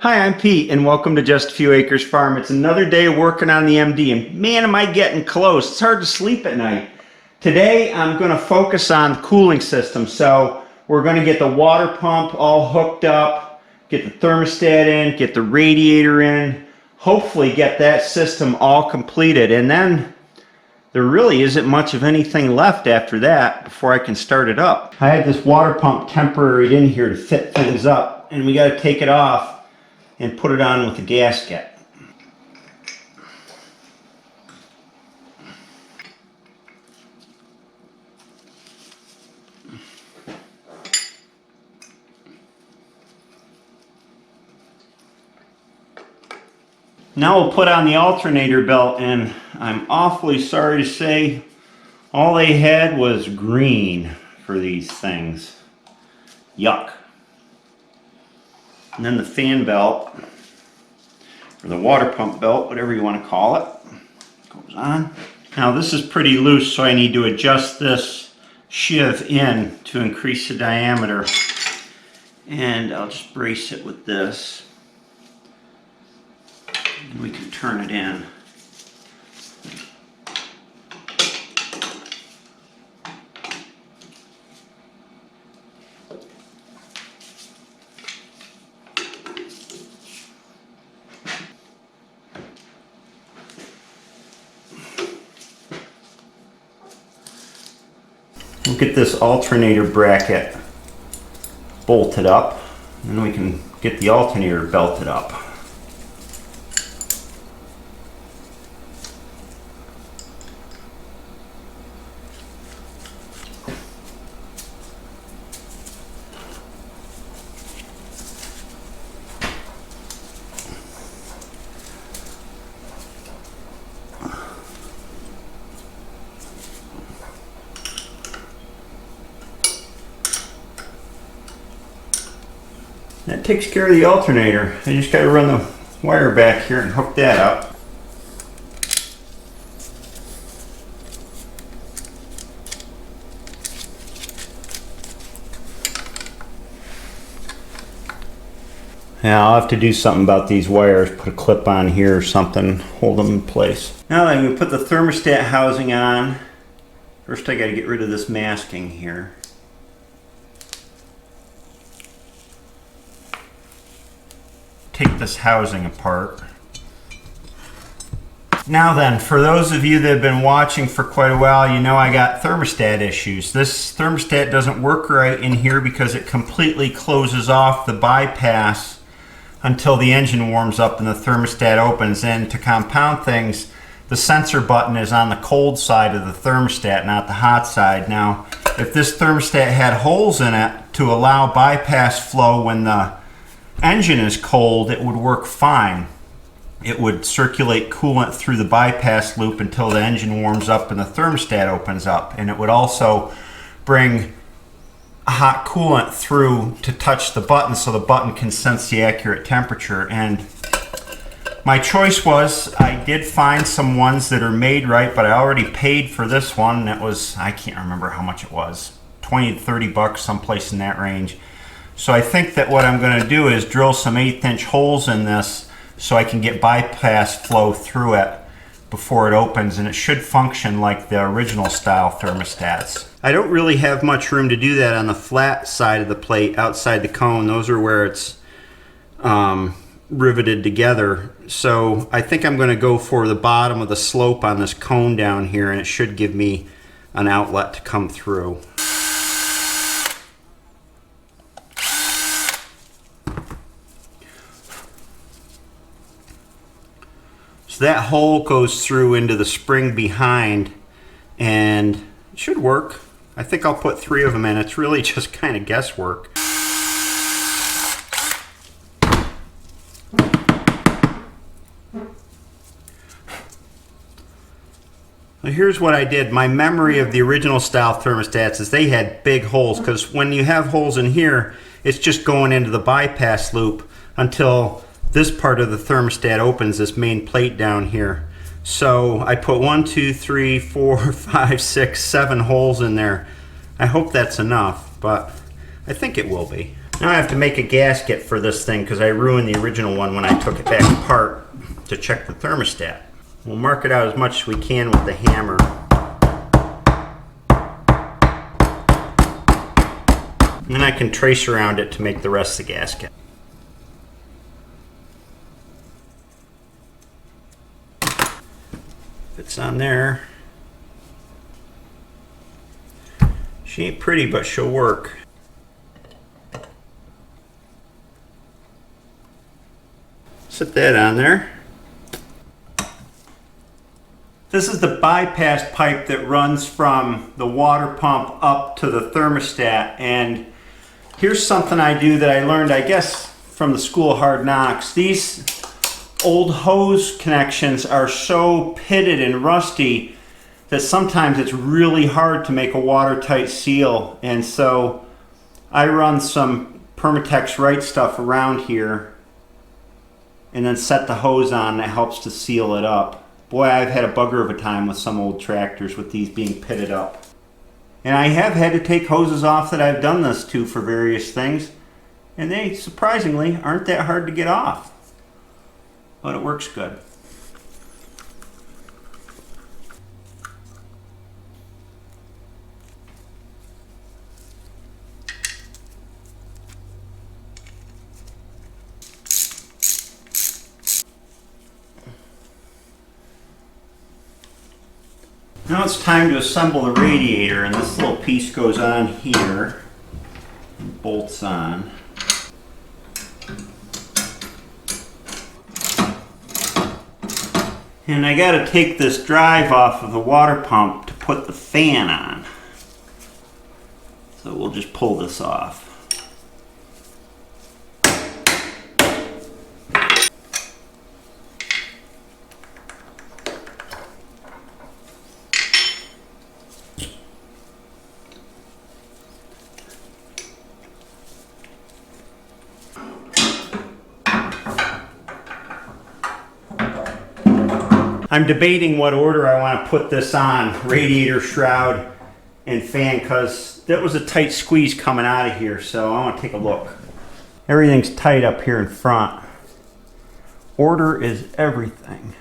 Hi, I'm Pete, and welcome to Just a Few Acres Farm. It's another day working on the MD, and man, am I getting close. It's hard to sleep at night. Today, I'm going to focus on the cooling system. So we're going to get the water pump all hooked up, get the thermostat in, get the radiator in, hopefully get that system all completed, and then there really isn't much of anything left after that before I can start it up. I had this water pump temporary in here to fit things up, and we got to take it off and put it on with a gasket. Now we'll put on the alternator belt, and I'm awfully sorry to say all they had was green for these things. Yuck. And then the fan belt, or the water pump belt, whatever you want to call it, goes on. Now this is pretty loose, so I need to adjust this sheave in to increase the diameter. And I'll just brace it with this. And we can turn it in. We'll get this alternator bracket bolted up, and then we can get the alternator belted up. That takes care of the alternator. I just got to run the wire back here and hook that up. Now I'll have to do something about these wires, put a clip on here or something, hold them in place. Now I'm going to put the thermostat housing on. First I got to get rid of this masking here. Take this housing apart. Now then, for those of you that have been watching for quite a while, you know I got thermostat issues. This thermostat doesn't work right in here because it completely closes off the bypass until the engine warms up and the thermostat opens. And to compound things, the sensor button is on the cold side of the thermostat, not the hot side. Now, if this thermostat had holes in it to allow bypass flow when the engine is cold, it would work fine. It would circulate coolant through the bypass loop until the engine warms up and the thermostat opens up, and it would also bring hot coolant through to touch the button so the button can sense the accurate temperature. And my choice was, I did find some ones that are made right, but I already paid for this one. That was, I can't remember how much it was, 20 to 30 bucks, someplace in that range. So I think that what I'm going to do is drill some 1/8" holes in this so I can get bypass flow through it before it opens, and it should function like the original style thermostats. I don't really have much room to do that on the flat side of the plate outside the cone. Those are where it's riveted together. So I think I'm going to go for the bottom of the slope on this cone down here, and it should give me an outlet to come through. That hole goes through into the spring behind, and it should work. I think I'll put 3 of them in. It's really just kind of guesswork. Well, here's what I did. My memory of the original style thermostats is they had big holes, because when you have holes in here, it's just going into the bypass loop until this part of the thermostat opens, this main plate down here. So I put 1, 2, 3, 4, 5, 6, 7 holes in there. I hope that's enough, but I think it will be. Now I have to make a gasket for this thing because I ruined the original one when I took it back apart to check the thermostat. We'll mark it out as much as we can with the hammer. And then I can trace around it to make the rest of the gasket. It's on there. She ain't pretty, but she'll work. Set that on there. This is the bypass pipe that runs from the water pump up to the thermostat. And here's something I do that I learned, I guess, from the School of Hard Knocks. These old hose connections are so pitted and rusty that sometimes it's really hard to make a watertight seal. And so I run some Permatex Right stuff around here and then set the hose on. That helps to seal it up. Boy, I've had a bugger of a time with some old tractors with these being pitted up. And I have had to take hoses off that I've done this to for various things, and they surprisingly aren't that hard to get off. But it works good. Now it's time to assemble the radiator, and this little piece goes on here, and bolts on. And I got to take this drive off of the water pump to put the fan on. So we'll just pull this off. I'm debating what order I want to put this on, radiator, shroud, and fan, because that was a tight squeeze coming out of here, so I want to take a look. Everything's tight up here in front. Order is everything.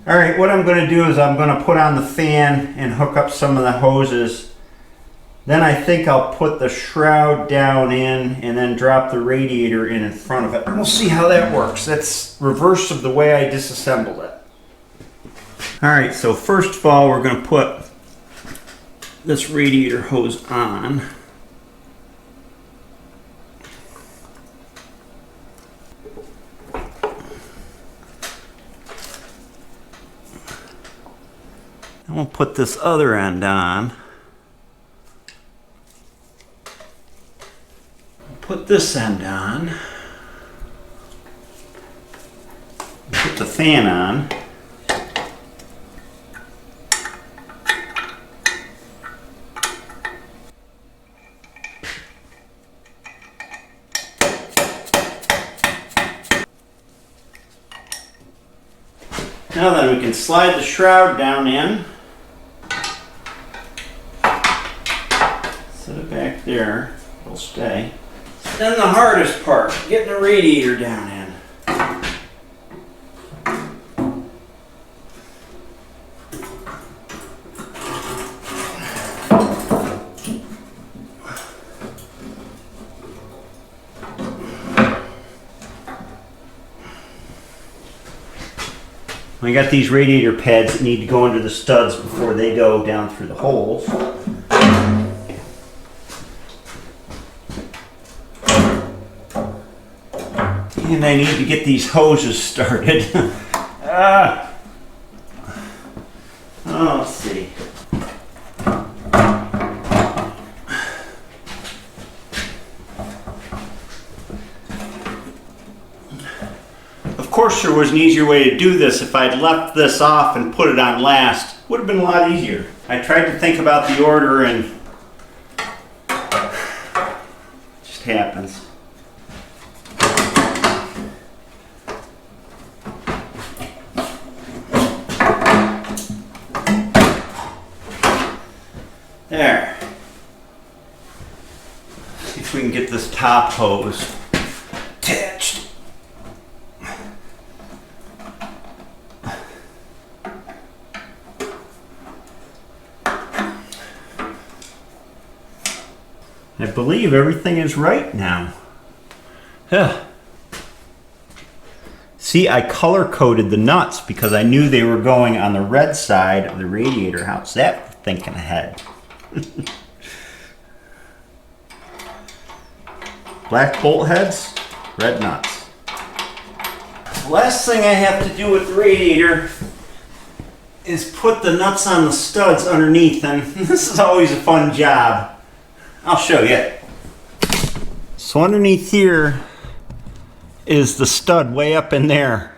All right, what I'm going to do is I'm going to put on the fan and hook up some of the hoses. Then I think I'll put the shroud down in and then drop the radiator in front of it. And we'll see how that works. That's reverse of the way I disassembled it. All right, so first of all, we're going to put this radiator hose on. And we'll put this other end on. Put this end on. Put the fan on. Now then, we can slide the shroud down in. Set it back there. It'll stay. Then the hardest part, getting the radiator down in. I got these radiator pads that need to go under the studs before they go down through the holes. And I need to get these hoses started. Let's see. Of course, there was an easier way to do this if I'd left this off and put it on last. Would have been a lot easier. I tried to think about the order and it just happens. There. See if top hose attached. I believe everything is right now. Yeah. See, I color-coded the nuts because I knew they were going on the red side of the radiator house. That thinking ahead. Black bolt heads, red nuts. Last thing I have to do with the radiator is put the nuts on the studs underneath, and this is always a fun job. I'll show you. So underneath here is the stud way up in there.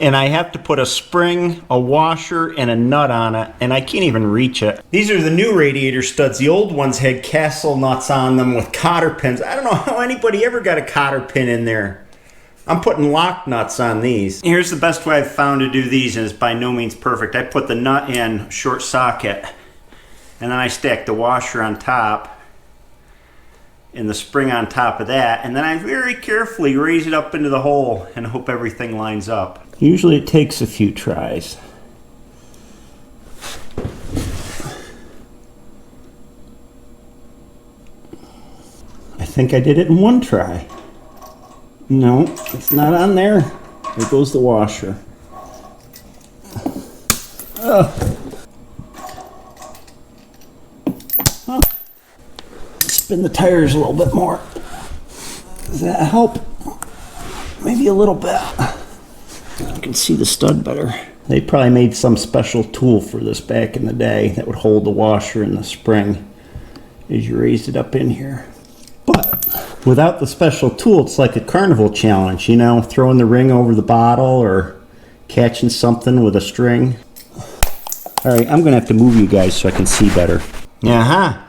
And I have to put a spring, a washer, and a nut on it, and I can't even reach it. These are the new radiator studs. The old ones had castle nuts on them with cotter pins. I don't know how anybody ever got a cotter pin in there. I'm putting lock nuts on these. Here's the best way I've found to do these, and it's by no means perfect. I put the nut in short socket, and then I stack the washer on top and the spring on top of that, and then I very carefully raise it up into the hole and hope everything lines up. Usually it takes a few tries. I think I did it in one try. No, it's not on there. There goes the washer. Ugh. Spin the tires a little bit more. Does that help? Maybe a little bit. I can see the stud better. They probably made some special tool for this back in the day that would hold the washer and the spring as you raised it up in here. But without the special tool, it's like a carnival challenge, you know, throwing the ring over the bottle or catching something with a string. All right, I'm gonna have to move you guys so I can see better. Uh-huh.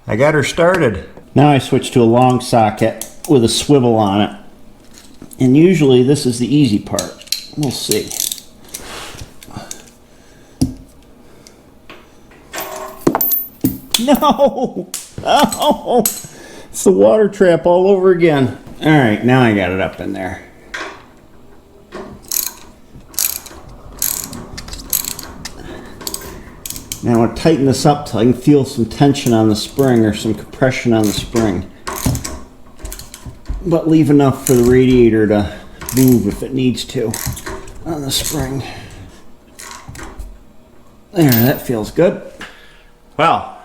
I got her started. Now I switch to a long socket with a swivel on it. And usually this is the easy part. We'll see. No! Oh! It's the water trap all over again. All right, now I got it up in there. Now I want to tighten this up till I can feel some tension on the spring or some compression on the spring. But leave enough for the radiator to move if it needs to on the spring. There, that feels good. Well,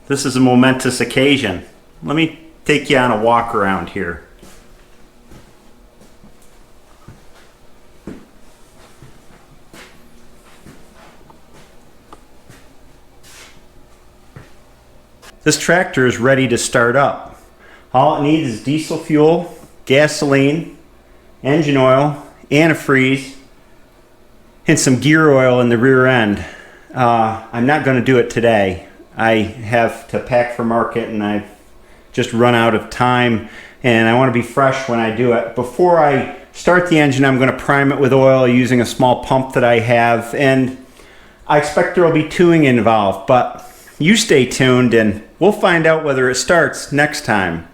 this is a momentous occasion. Let me take you on a walk around here. This tractor is ready to start up. All it needs is diesel fuel, gasoline, engine oil, antifreeze, and some gear oil in the rear end. I'm not going to do it today. I have to pack for market and I've just run out of time and I want to be fresh when I do it. Before I start the engine, I'm going to prime it with oil using a small pump that I have, and I expect there will be tooling involved, but you stay tuned and we'll find out whether it starts next time.